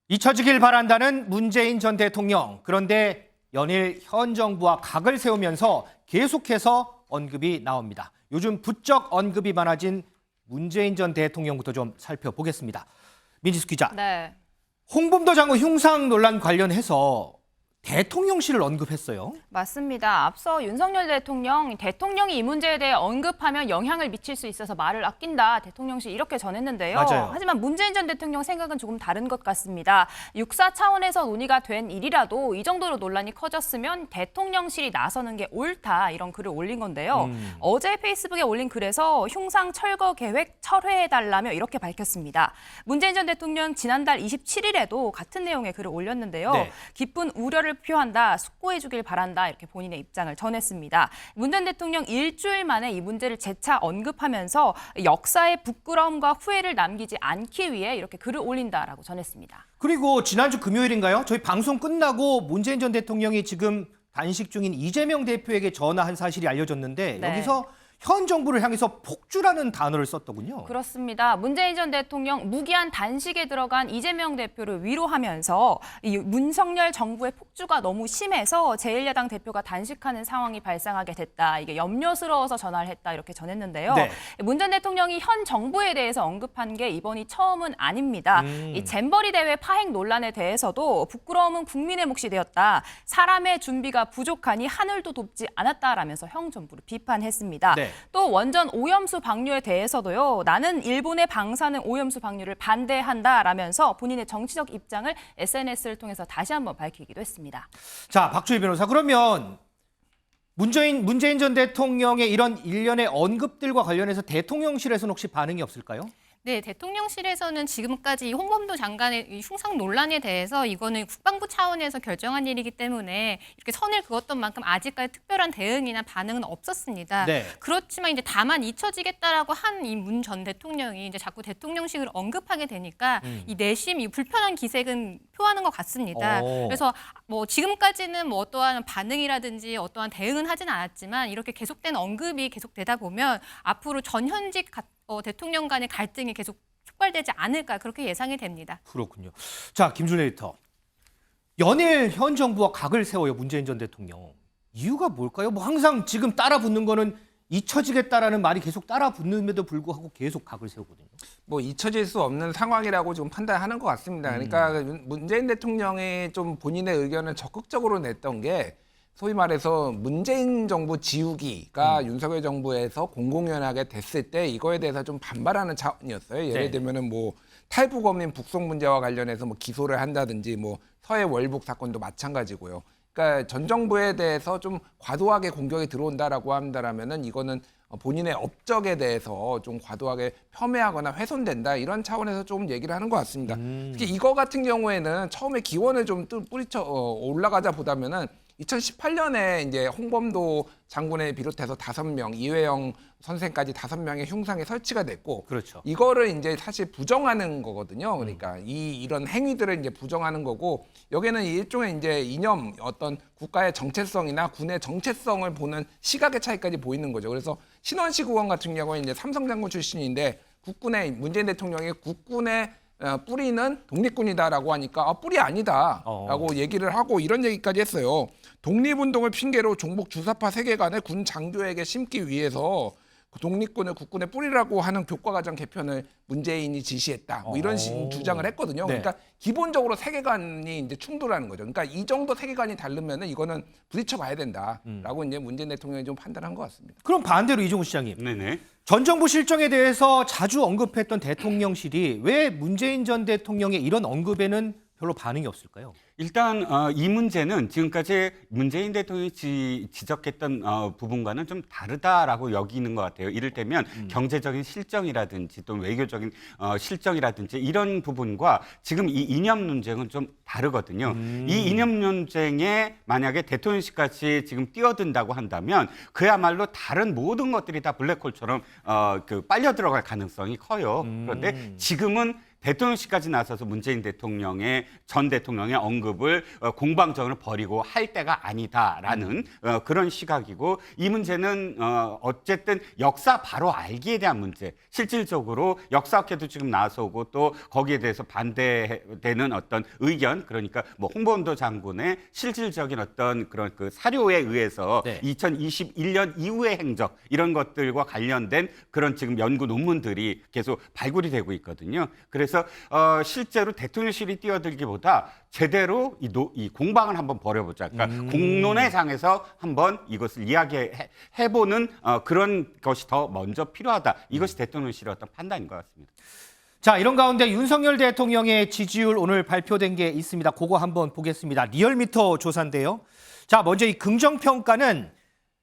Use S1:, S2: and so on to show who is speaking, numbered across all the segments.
S1: 잊혀지길 바란다는 문재인 전 대통령. 그런데 연일 현 정부와 각을 세우면서 계속해서 언급이 나옵니다. 요즘 부쩍 언급이 많아진 문재인 전 대통령부터 좀 살펴보겠습니다. 민지수 기자.
S2: 네.
S1: 홍범도 장관 흉상 논란 관련해서 대통령실을 언급했어요.
S2: 맞습니다. 앞서 윤석열 대통령이 이 문제에 대해 언급하면 영향을 미칠 수 있어서 말을 아낀다. 대통령실 이렇게 전했는데요.
S1: 맞아요.
S2: 하지만 문재인 전 대통령 생각은 조금 다른 것 같습니다. 육사 차원에서 논의가 된 일이라도 이 정도로 논란이 커졌으면 대통령실이 나서는 게 옳다. 이런 글을 올린 건데요. 어제 페이스북에 올린 글에서 흉상 철거 계획 철회해달라며 이렇게 밝혔습니다. 문재인 전 대통령 지난달 27일에도 같은 내용의 글을 올렸는데요.
S1: 네.
S2: 깊은 우려를 표한다, 숙고해 주길 바란다 이렇게 본인의 입장을 전했습니다. 문 전 대통령 일주일 만에 이 문제를 재차 언급하면서 역사의 부끄러움과 후회를 남기지 않기 위해 이렇게 글을 올린다라고 전했습니다.
S1: 그리고 지난주 금요일인가요? 저희 방송 끝나고 문재인 전 대통령이 지금 단식 중인 이재명 대표에게 전화한 사실이 알려졌는데
S2: 네.
S1: 여기서 현 정부를 향해서 폭주라는 단어를 썼더군요.
S2: 그렇습니다. 문재인 전 대통령 무기한 단식에 들어간 이재명 대표를 위로하면서 이 윤석열 정부의 폭주가 너무 심해서 제1야당 대표가 단식하는 상황이 발생하게 됐다. 이게 염려스러워서 전화를 했다 이렇게 전했는데요.
S1: 네.
S2: 문 전 대통령이 현 정부에 대해서 언급한 게 이번이 처음은 아닙니다. 이 잼버리 대회 파행 논란에 대해서도 부끄러움은 국민의 몫이 되었다. 사람의 준비가 부족하니 하늘도 돕지 않았다라면서 형 정부를 비판했습니다.
S1: 네.
S2: 또 원전 오염수 방류에 대해서도요. 나는 일본의 방사능 오염수 방류를 반대한다라면서 본인의 정치적 입장을 SNS를 통해서 다시 한번 밝히기도 했습니다.
S1: 자, 박주희 변호사. 그러면 문재인 전 대통령의 이런 일련의 언급들과 관련해서 대통령실에서는 혹시 반응이 없을까요?
S3: 네, 대통령실에서는 지금까지 홍범도 장관의 이 흉상 논란에 대해서 이거는 국방부 차원에서 결정한 일이기 때문에 이렇게 선을 그었던 만큼 아직까지 특별한 대응이나 반응은 없었습니다.
S1: 네.
S3: 그렇지만 이제 다만 잊혀지겠다라고 한 이 문 전 대통령이 이제 자꾸 대통령식을 언급하게 되니까 이 내심, 이 불편한 기색은 표하는 것 같습니다. 그래서 뭐 지금까지는 뭐 어떠한 반응이라든지 어떠한 대응은 하진 않았지만 이렇게 계속된 언급이 계속되다 보면 앞으로 전현직 대통령 간의 갈등이 계속 촉발되지 않을까 그렇게 예상이 됩니다.
S1: 그렇군요. 자, 김준일 에디터. 연일 현 정부와 각을 세워요, 문재인 전 대통령. 이유가 뭘까요? 뭐 항상 지금 따라 붙는 거는 잊혀지겠다라는 말이 계속 따라 붙는데도 불구하고 계속 각을 세우거든요.
S4: 뭐 잊혀질 수 없는 상황이라고 좀 판단하는 것 같습니다. 그러니까 문재인 대통령이 좀 본인의 의견을 적극적으로 냈던 게 소위 말해서 문재인 정부 지우기가 윤석열 정부에서 공공연하게 됐을 때 이거에 대해서 좀 반발하는 차원이었어요. 예를
S1: 네.
S4: 들면은 뭐 탈북어민 북송 문제와 관련해서 뭐 기소를 한다든지 뭐 서해 월북 사건도 마찬가지고요. 그러니까 전 정부에 대해서 좀 과도하게 공격이 들어온다라고 한다라면은 이거는 본인의 업적에 대해서 좀 과도하게 폄훼하거나 훼손된다 이런 차원에서 좀 얘기를 하는 것 같습니다. 특히 이거 같은 경우에는 처음에 기원을 좀 뿌리쳐 올라가자 보다면은 2018년에 이제 홍범도 장군을 비롯해서 5명, 이회영 선생까지 5명의 흉상이 설치가 됐고,
S1: 그렇죠.
S4: 이거를 이제 사실 부정하는 거거든요. 그러니까 이런 행위들을 이제 부정하는 거고, 여기는 일종의 이제 이념, 어떤 국가의 정체성이나 군의 정체성을 보는 시각의 차이까지 보이는 거죠. 그래서 신원식 의원 같은 경우에 이제 삼성장군 출신인데 국군의 문재인 대통령이 국군의 뿌리는 독립군이다라고 하니까 뿌리 아니다라고 얘기를 하고 이런 얘기까지 했어요. 독립운동을 핑계로 종북 주사파 세계관을 군 장교에게 심기 위해서 그 독립군을 국군의 뿌리라고 하는 교과과정 개편을 문재인이 지시했다. 뭐 이런 주장을 했거든요.
S1: 네.
S4: 그러니까 기본적으로 세계관이 이제 충돌하는 거죠. 그러니까 이 정도 세계관이 다르면은 이거는 부딪혀 봐야 된다라고 이제 문재인 대통령이 좀 판단한 것 같습니다.
S1: 그럼 반대로 이종우 시장님.
S5: 네네.
S1: 전 정부 실정에 대해서 자주 언급했던 대통령실이 왜 문재인 전 대통령의 이런 언급에는 별로 반응이 없을까요?
S5: 일단 이 문제는 지금까지 문재인 대통령이 지적했던 부분과는 좀 다르다라고 여기는 것 같아요. 이를테면 경제적인 실정이라든지 또 외교적인 실정이라든지 이런 부분과 지금 이 이념 논쟁은 좀 다르거든요. 이 이념 논쟁에 만약에 대통령실까지 지금 뛰어든다고 한다면 그야말로 다른 모든 것들이 다 블랙홀처럼 빨려 들어갈 가능성이 커요. 그런데 지금은 대통령실까지 나서서 문재인 대통령의 전 대통령의 언급을 공방전을 벌이고 할 때가 아니다라는 그런 시각이고 이 문제는 어쨌든 역사 바로 알기에 대한 문제. 실질적으로 역사학회도 지금 나서고 또 거기에 대해서 반대되는 어떤 의견 그러니까 뭐 홍범도 장군의 실질적인 어떤 그런 그 사료에 의해서
S1: 네.
S5: 2021년 이후의 행적 이런 것들과 관련된 그런 지금 연구 논문들이 계속 발굴이 되고 있거든요. 그래서 실제로 대통령실이 뛰어들기보다 제대로 이 공방을 한번 벌여보자. 그러니까 공론의 장에서 한번 이것을 이야기해보는 그런 것이 더 먼저 필요하다. 이것이 대통령실의 어떤 판단인 것 같습니다.
S1: 자, 이런 가운데 윤석열 대통령의 지지율 오늘 발표된 게 있습니다. 그거 한번 보겠습니다. 리얼미터 조사인데요. 자, 먼저 이 긍정평가는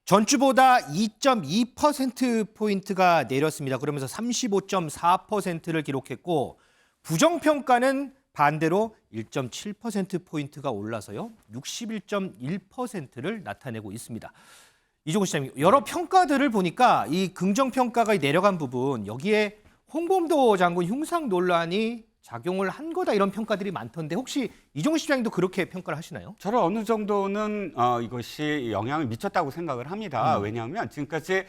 S1: 전주보다 2.2%포인트가 내렸습니다. 그러면서 35.4%를 기록했고 부정평가는 반대로 1.7%포인트가 올라서요. 61.1%를 나타내고 있습니다. 이종훈 시장님, 여러 평가들을 보니까 이 긍정평가가 내려간 부분 여기에 홍범도 장군 흉상 논란이 작용을 한 거다 이런 평가들이 많던데 혹시 이종훈 시장님도 그렇게 평가를 하시나요?
S5: 저는 어느 정도는 이것이 영향을 미쳤다고 생각을 합니다. 왜냐하면 지금까지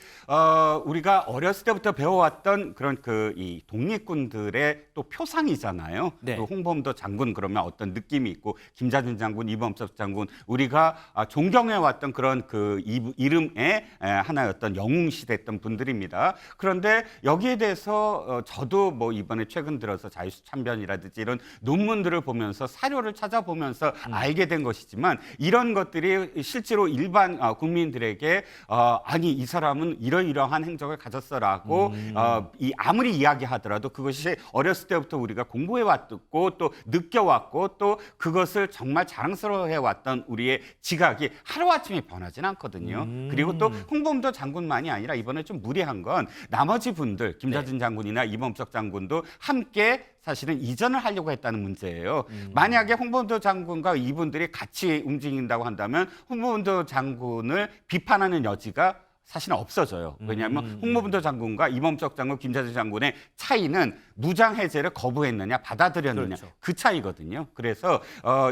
S5: 우리가 어렸을 때부터 배워왔던 그런 이 독립군들의 또 표상이잖아요.
S1: 네.
S5: 또 홍범도 장군 그러면 어떤 느낌이 있고 김자준 장군, 이범석 장군 우리가 존경해왔던 그런 그 이름의 하나의 어떤 영웅시됐던 분들입니다. 그런데 여기에 대해서 저도 뭐 이번에 최근 들어서 자유참변이라든지 이런 논문들을 보면서 사료를 찾아보면서 알게 된 것이지만 이런 것들이 실제로 일반 국민들에게 아니 이 사람은 이러이러한 행적을 가졌어라고 아무리 이야기하더라도 그것이 어렸을 때부터 우리가 공부해왔고 또 느껴왔고 또 그것을 정말 자랑스러워해왔던 우리의 지각이 하루아침에 변하진 않거든요. 그리고 또 홍범도 장군만이 아니라 이번에 좀 무리한 건 나머지 분들 김자준 장군이나 이범석 장군도 함께 사실은 이전을 하려고 했다는 문제예요. 만약에 홍범도 장군과 이분들이 같이 움직인다고 한다면 홍범도 장군을 비판하는 여지가 사실은 없어져요. 왜냐하면 홍범도 장군과 이범석 장군, 김자준 장군의 차이는 무장 해제를 거부했느냐, 받아들였느냐
S1: 그렇죠.
S5: 그 차이거든요. 그래서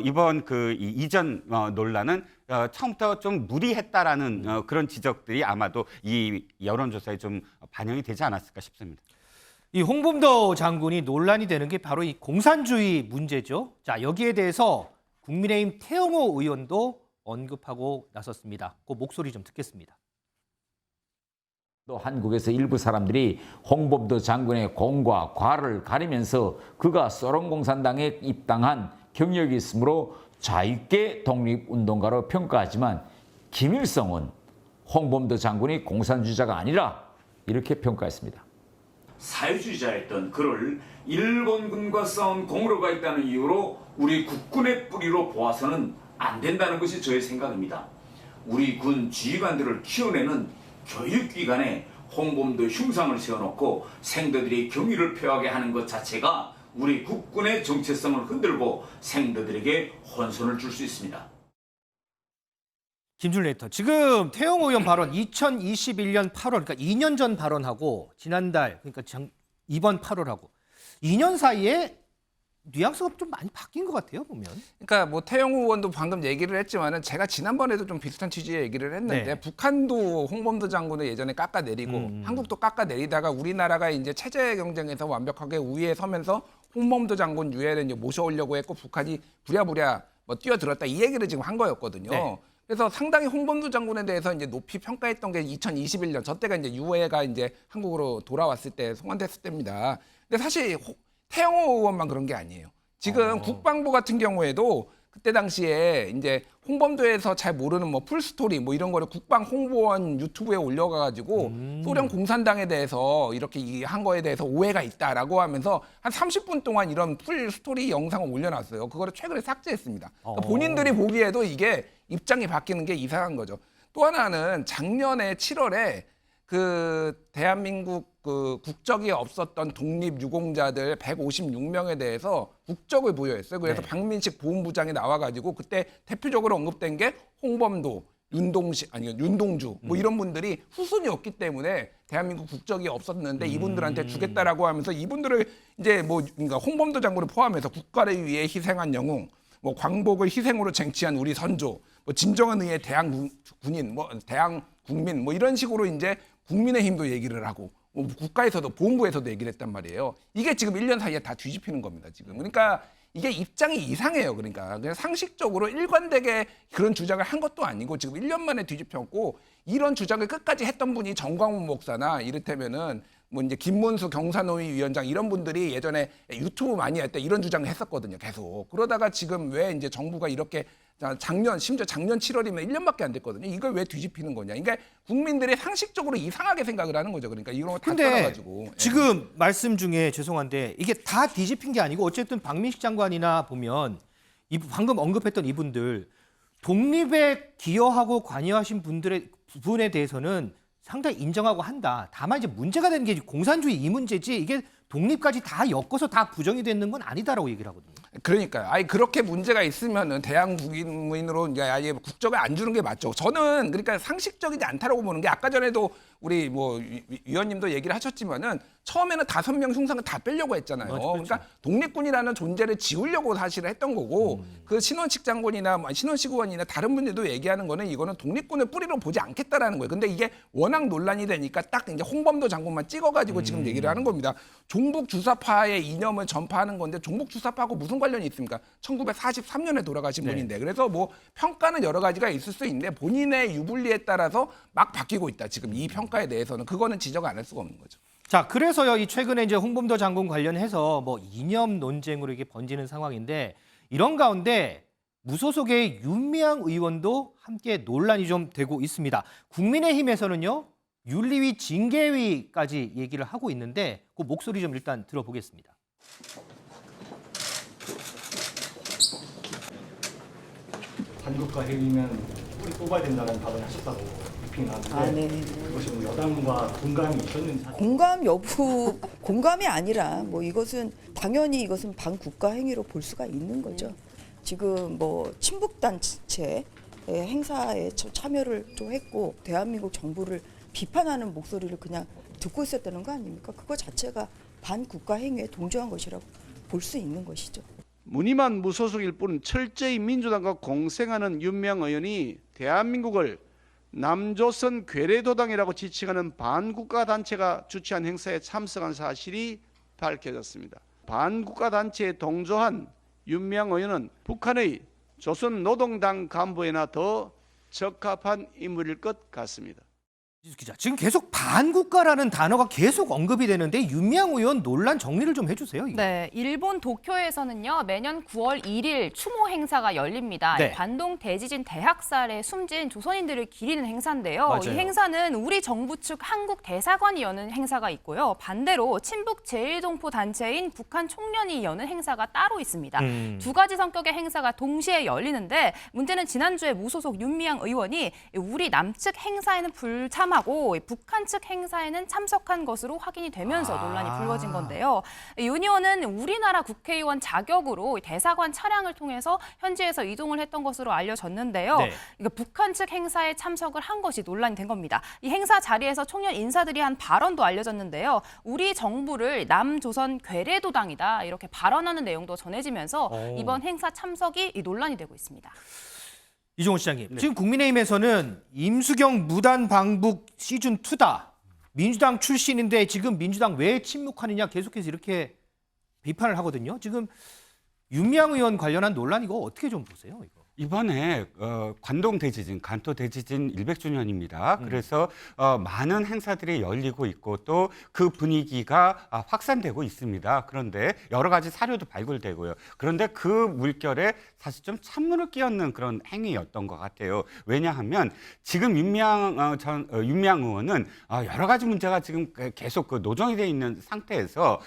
S5: 이번 이 이전 논란은 처음부터 좀 무리했다라는 그런 지적들이 아마도 이 여론조사에 좀 반영이 되지 않았을까 싶습니다.
S1: 이 홍범도 장군이 논란이 되는 게 바로 이 공산주의 문제죠. 자, 여기에 대해서 국민의힘 태영호 의원도 언급하고 나섰습니다. 그 목소리 좀 듣겠습니다.
S6: 또 한국에서 일부 사람들이 홍범도 장군의 공과 과를 가리면서 그가 소련공산당에 입당한 경력이 있으므로 자유계 독립운동가로 평가하지만 김일성은 홍범도 장군이 공산주의자가 아니라 이렇게 평가했습니다.
S7: 사회주의자였던 그를 일본군과 싸운 공로가 있다는 이유로 우리 국군의 뿌리로 보아서는 안 된다는 것이 저의 생각입니다. 우리 군 지휘관들을 키워내는 교육기관에 홍범도 흉상을 세워놓고 생도들이 경의를 표하게 하는 것 자체가 우리 국군의 정체성을 흔들고 생도들에게 혼선을 줄 수 있습니다.
S1: 김준일 에디터, 지금 태영호 의원 발언 2021년 8월, 그러니까 2년 전 발언하고 지난달, 그러니까 이번 8월하고 2년 사이에 뉘앙스가 좀 많이 바뀐 것 같아요, 보면.
S4: 그러니까 뭐 태영호 의원도 방금 얘기를 했지만은 제가 지난번에도 좀 비슷한 취지의 얘기를 했는데
S1: 네.
S4: 북한도 홍범도 장군을 예전에 깎아내리고 한국도 깎아내리다가 우리나라가 이제 체제 경쟁에서 완벽하게 우위에 서면서 홍범도 장군 유해를 이제 모셔오려고 했고 북한이 부랴부랴 뭐 뛰어들었다 이 얘기를 지금 한 거였거든요.
S1: 네.
S4: 그래서 상당히 홍범도 장군에 대해서 이제 높이 평가했던 게 2021년 저 때가 이제 유해가 이제 한국으로 돌아왔을 때 송환됐을 때입니다. 근데 사실 태영호 의원만 그런 게 아니에요. 지금 국방부 같은 경우에도 그때 당시에 이제 홍범도에서 잘 모르는 뭐 풀스토리 뭐 이런 거를 국방 홍보원 유튜브에 올려가지고 소련 공산당에 대해서 이렇게 한 거에 대해서 오해가 있다라고 하면서 한 30분 동안 이런 풀스토리 영상을 올려놨어요. 그거를 최근에 삭제했습니다. 그러니까 본인들이 보기에도 이게 입장이 바뀌는 게 이상한 거죠. 또 하나는 작년에 7월에 그 대한민국 그 국적이 없었던 독립 유공자들 156명에 대해서 국적을 부여했어요. 그래서
S1: 네.
S4: 박민식 보훈부장이 나와가지고 그때 대표적으로 언급된 게 홍범도, 윤동주 뭐 이런 분들이 후손이었기 때문에 대한민국 국적이 없었는데 이분들한테 주겠다라고 하면서 이분들을 이제 뭐 그러니까 홍범도 장군을 포함해서 국가를 위해 희생한 영웅, 뭐 광복을 희생으로 쟁취한 우리 선조, 뭐 진정한 의의 대한 군인, 뭐 대한 국민, 뭐 이런 식으로 이제 국민의힘도 얘기를 하고 뭐 국가에서도 본부에서도 얘기를 했단 말이에요. 이게 지금 1년 사이에 다 뒤집히는 겁니다. 지금 그러니까 이게 입장이 이상해요. 그러니까 그냥 상식적으로 일관되게 그런 주장을 한 것도 아니고 지금 1년 만에 뒤집혔고 이런 주장을 끝까지 했던 분이 정광훈 목사나 이를테면은 뭐 이제 김문수 경사노위 위원장 이런 분들이 예전에 유튜브 많이 할 때 이런 주장을 했었거든요. 계속. 그러다가 지금 왜 이제 정부가 이렇게 심지어 작년 7월이면 1년밖에 안 됐거든요. 이걸 왜 뒤집히는 거냐. 그러니까 국민들이 상식적으로 이상하게 생각을 하는 거죠. 그러니까 이런 거 다
S1: 근데
S4: 떠나가지고.
S1: 지금 말씀 중에 죄송한데 이게 다 뒤집힌 게 아니고 어쨌든 박민식 장관이나 보면 방금 언급했던 이분들 독립에 기여하고 관여하신 부분에 대해서는 상당히 인정하고 한다. 다만 이제 문제가 되는 게 공산주의 이 문제지 이게 독립까지 다 엮어서 다 부정이 되는 건 아니다라고 얘기를 하거든요.
S4: 그러니까요. 아니 그렇게 문제가 있으면은 대한국민으로 이제 아예 국적을 안 주는 게 맞죠. 저는 그러니까 상식적이지 않다라고 보는 게 아까 전에도 우리 뭐 위원님도 얘기를 하셨지만은 처음에는 5명 흉상을 다 빼려고 했잖아요.
S1: 그렇죠.
S4: 그러니까 독립군이라는 존재를 지우려고 사실 했던 거고 그 신원식 장군이나 신원식 의원이나 다른 분들도 얘기하는 거는 이거는 독립군을 뿌리로 보지 않겠다라는 거예요. 근데 이게 워낙 논란이 되니까 딱 이제 홍범도 장군만 찍어가지고 지금 얘기를 하는 겁니다. 종북 주사파의 이념을 전파하는 건데 종북 주사파하고 무슨 관련이 있습니까? 1943년에 돌아가신 분인데 그래서 뭐 평가는 여러 가지가 있을 수 있는데 본인의 유불리에 따라서 막 바뀌고 있다. 지금 이 평가에 대해서는 그거는 지적 안 할 수가 없는 거죠.
S1: 자, 그래서요, 이 최근에 이제 홍범도 장군 관련해서 뭐 이념 논쟁으로 이게 번지는 상황인데 이런 가운데 무소속의 윤미향 의원도 함께 논란이 좀 되고 있습니다. 국민의힘에서는요, 윤리위 징계위까지 얘기를 하고 있는데 그 목소리 좀 일단 들어보겠습니다.
S8: 반국가 행위면 뿌리 뽑아야 된다는 발언을 하셨다고 비평이 나왔는데 그것이 뭐 여당과 공감이 있었는지
S9: 공감 여부 공감이 아니라 뭐 이것은 당연히 이것은 반국가 행위로 볼 수가 있는 거죠. 지금 뭐 친북 단체 행사에 참여를 좀 했고 대한민국 정부를 비판하는 목소리를 그냥 듣고 있었다는 거 아닙니까? 그거 자체가 반국가 행위에 동조한 것이라고 볼 수 있는 것이죠.
S10: 무늬만 무소속일 뿐 철저히 민주당과 공생하는 윤미향 의원이 대한민국을 남조선 괴뢰도당이라고 지칭하는 반국가 단체가 주최한 행사에 참석한 사실이 밝혀졌습니다. 반국가 단체에 동조한 윤미향 의원은 북한의 조선노동당 간부에나 더 적합한 인물일 것 같습니다.
S1: 이지수 기자, 지금 계속 반국가라는 단어가 계속 언급이 되는데 윤미향 의원 논란 정리를 좀 해주세요. 이거.
S2: 네, 일본 도쿄에서는요 매년 9월 1일 추모 행사가 열립니다.
S1: 네.
S2: 관동 대지진 대학살에 숨진 조선인들을 기리는 행사인데요.
S1: 맞아요.
S2: 이 행사는 우리 정부 측 한국 대사관이 여는 행사가 있고요. 반대로 친북 제1동포 단체인 북한 총련이 여는 행사가 따로 있습니다. 두 가지 성격의 행사가 동시에 열리는데 문제는 지난주에 무소속 윤미향 의원이 우리 남측 행사에는 불참하고 북한 측 행사에는 참석한 것으로 확인이 되면서 논란이 불거진 건데요. 윤 의원은 우리나라 국회의원 자격으로 대사관 차량을 통해서 현지에서 이동을 했던 것으로 알려졌는데요.
S1: 네.
S2: 이거 북한 측 행사에 참석을 한 것이 논란이 된 겁니다. 이 행사 자리에서 총련 인사들이 한 발언도 알려졌는데요. 우리 정부를 남조선 괴뢰도당이다 이렇게 발언하는 내용도 전해지면서 이번 행사 참석이 논란이 되고 있습니다.
S1: 이종호 시장님, 지금 국민의힘에서는 임수경 무단 방북 시즌2다. 민주당 출신인데 지금 민주당 왜 침묵하느냐 계속해서 이렇게 비판을 하거든요. 지금 윤미향 의원 관련한 논란 이거 어떻게 좀 보세요? 이거.
S5: 이번에 관동 대지진, 간토 대지진 100주년입니다. 그래서 많은 행사들이 열리고 있고 또 그 분위기가 확산되고 있습니다. 그런데 여러 가지 사료도 발굴되고요. 그런데 그 물결에 사실 좀 찬물을 끼얹는 그런 행위였던 것 같아요. 왜냐하면 지금 윤미향 의원은 여러 가지 문제가 지금 계속 노정이 돼 있는 상태에서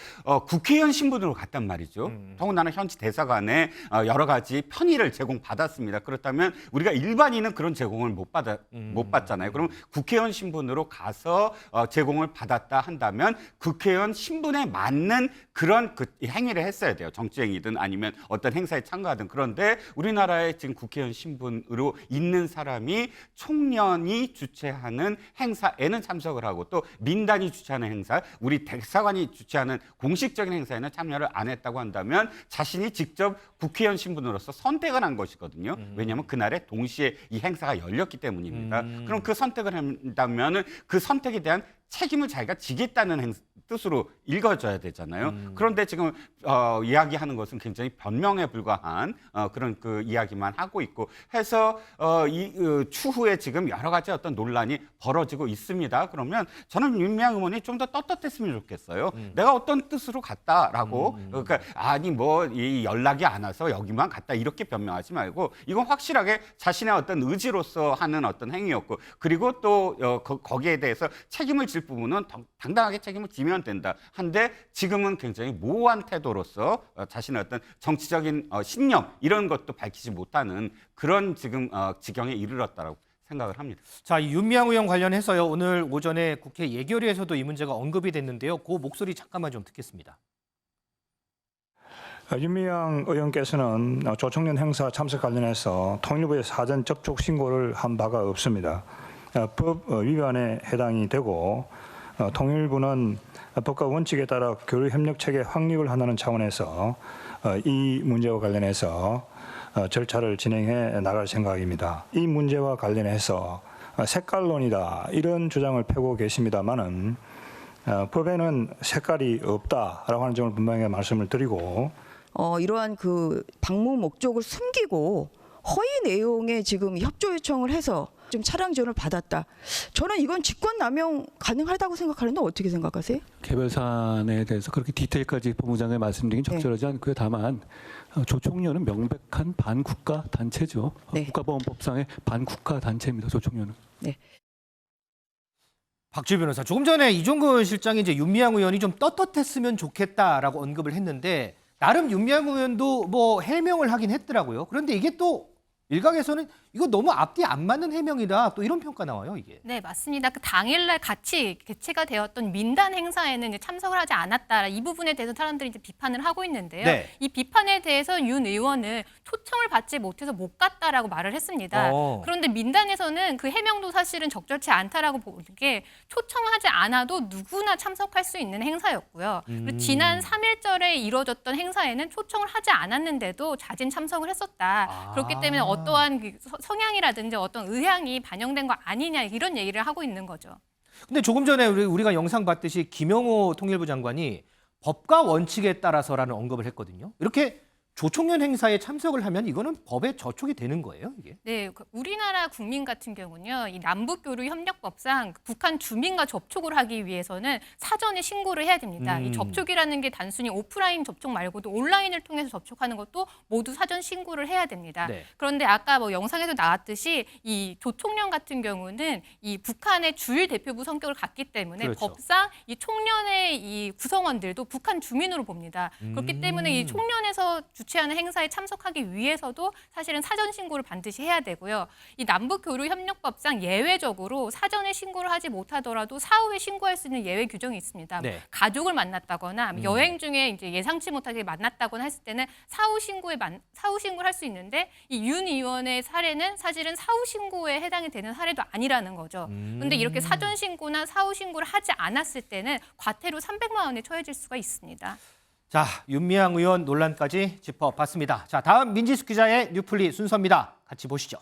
S5: 국회의원 신분으로 갔단 말이죠. 더군다나 현지 대사관에 여러 가지 편의를 제공받았습니다. 받았습니다. 그렇다면 우리가 일반인은 그런 제공을 못 받잖아요. 그럼 국회의원 신분으로 가서 제공을 받았다 한다면 국회의원 신분에 맞는 그런 그 행위를 했어야 돼요. 정치행위든 아니면 어떤 행사에 참가하든. 그런데 우리나라에 지금 국회의원 신분으로 있는 사람이 총련이 주최하는 행사에는 참석을 하고 또 민단이 주최하는 행사, 우리 대사관이 주최하는 공식적인 행사에는 참여를 안 했다고 한다면 자신이 직접 국회의원 신분으로서 선택을 한 것이거든요. 왜냐하면 그날에 동시에 이 행사가 열렸기 때문입니다. 그럼 그 선택을 한다면은 그 선택에 대한 책임을 자기가 지겠다는 뜻으로 읽어져야 되잖아요. 그런데 지금 이야기하는 것은 굉장히 변명에 불과한 그런 그 이야기만 하고 있고 해서 추후에 지금 여러 가지 어떤 논란이 벌어지고 있습니다. 그러면 저는 윤미향 의원이 좀 더 떳떳했으면 좋겠어요. 내가 어떤 뜻으로 갔다라고 그러니까 아니 뭐 이 연락이 안 와서 여기만 갔다 이렇게 변명하지 말고 이건 확실하게 자신의 어떤 의지로서 하는 어떤 행위였고 그리고 또 거기에 대해서 책임을 질 부분은 당당하게 책임을 지면 된다. 한데 지금은 굉장히 모호한 태도로서 자신의 어떤 정치적인 신념 이런 것도 밝히지 못하는 그런 지금 지경에 이르렀다라고 생각을 합니다.
S1: 자, 이 윤미향 의원 관련해서요. 오늘 오전에 국회 예결위에서도 이 문제가 언급이 됐는데요. 그 목소리 잠깐만 좀 듣겠습니다.
S8: 윤미향 의원께서는 조총련 행사 참석 관련해서 통일부에 사전 접촉 신고를 한 바가 없습니다. 법 위반에 해당이 되고 통일부는 법과 원칙에 따라 교류 협력 체계 확립을 한다는 차원에서 이 문제와 관련해서 절차를 진행해 나갈 생각입니다. 이 문제와 관련해서 색깔론이다 이런 주장을 펴고 계십니다만은 법에는 색깔이 없다라고 하는 점을 분명히 말씀을 드리고
S9: 이러한 그 방문 목적을 숨기고 허위 내용의 지금 협조 요청을 해서 좀 차량 지원을 받았다. 저는 이건 직권남용 가능하다고 생각하는데 어떻게 생각하세요?
S11: 개별 사안에 대해서 그렇게 디테일까지 본부장에 말씀드리긴 적절하지 않고요. 다만 조총련은 명백한 반국가 단체죠.
S9: 네.
S11: 국가보안법상의 반국가 단체입니다. 조총련은.
S9: 네.
S1: 박주희 변호사, 조금 전에 이종근 실장이 이제 윤미향 의원이 좀 떳떳했으면 좋겠다라고 언급을 했는데 나름 윤미향 의원도 뭐 해명을 하긴 했더라고요. 그런데 이게 또 일각에서는 이거 너무 앞뒤 안 맞는 해명이다 또 이런 평가 나와요, 이게.
S3: 네, 맞습니다. 그 당일날 같이 개최가 되었던 민단 행사에는 이제 참석을 하지 않았다. 이 부분에 대해서 사람들이 이제 비판을 하고 있는데요.
S1: 네.
S3: 이 비판에 대해서 윤 의원은 초청을 받지 못해서 못 갔다라고 말을 했습니다. 그런데 민단에서는 그 해명도 사실은 적절치 않다라고 보는 게 초청하지 않아도 누구나 참석할 수 있는 행사였고요. 그리고 지난 3.1절에 이루어졌던 행사에는 초청을 하지 않았는데도 자진 참석을 했었다. 그렇기 때문에 어떠한 그 성향이라든지 어떤 의향이 반영된 거 아니냐 이런 얘기를 하고 있는 거죠.
S1: 근데 조금 전에 우리가 영상 봤듯이 김영호 통일부 장관이 법과 원칙에 따라서라는 언급을 했거든요. 이렇게 조총련 행사에 참석을 하면 이거는 법에 저촉이 되는 거예요, 이게?
S3: 네, 우리나라 국민 같은 경우는요, 이 남북교류협력법상 북한 주민과 접촉을 하기 위해서는 사전에 신고를 해야 됩니다. 이 접촉이라는 게 단순히 오프라인 접촉 말고도 온라인을 통해서 접촉하는 것도 모두 사전 신고를 해야 됩니다.
S1: 네.
S3: 그런데 아까 뭐 영상에서 나왔듯이 이 조총련 같은 경우는 이 북한의 주일 대표부 성격을 갖기 때문에
S1: 그렇죠.
S3: 법상 이 총련의 이 구성원들도 북한 주민으로 봅니다. 그렇기 때문에 이 총련에서 주최하는 행사에 참석하기 위해서도 사실은 사전 신고를 반드시 해야 되고요. 이 남북교류협력법상 예외적으로 사전에 신고를 하지 못하더라도 사후에 신고할 수 있는 예외 규정이 있습니다.
S1: 네.
S3: 가족을 만났다거나 여행 중에 이제 예상치 못하게 만났다거나 했을 때는 사후 신고를 할 수 있는데 이 윤 의원의 사례는 사실은 사후 신고에 해당이 되는 사례도 아니라는 거죠. 그런데 이렇게 사전 신고나 사후 신고를 하지 않았을 때는 과태료 300만 원에 처해질 수가 있습니다.
S1: 자, 윤미향 의원 논란까지 짚어봤습니다. 자, 다음 민지숙 기자의 뉴플리 순서입니다. 같이 보시죠.